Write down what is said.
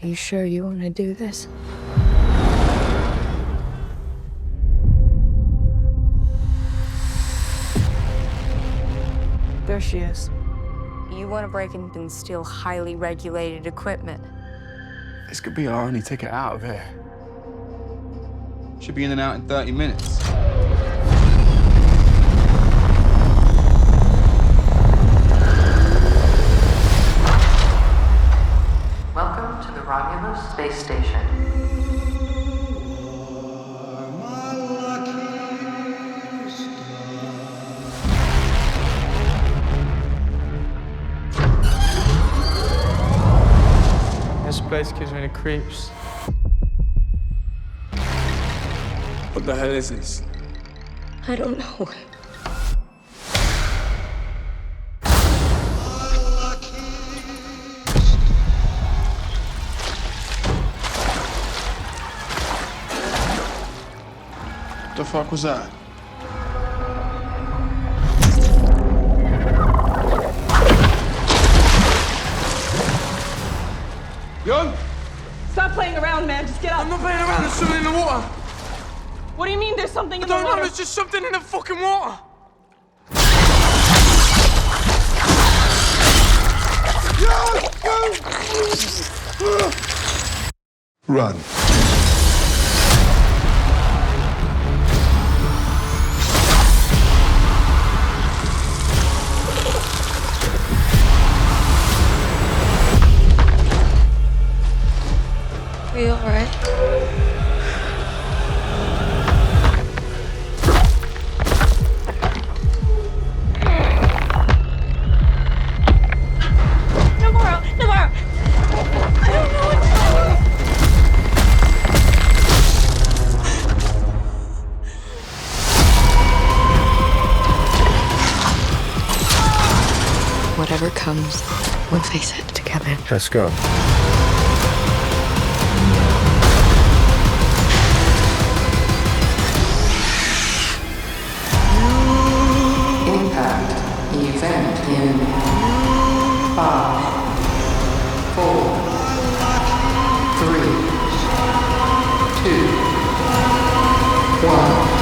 Are you sure you want to do this? There she is. You want to break in and steal highly regulated equipment. This could be our only ticket out of here. Should be in and out in 30 minutes. Welcome to the Romulus space station. This place gives me the creeps. What the hell is this? I don't know. What the fuck was that? Young? Stop playing around, man. Just get up. I'm not playing around. There's something in the water. What do you mean there's something in I the don't water? know. There's just something in the fucking water. Run. Are you all right? Navarro! I don't know what to do. Whatever comes, we'll face it together. Let's go. Impact event in 5, 4, 3, 2, 1.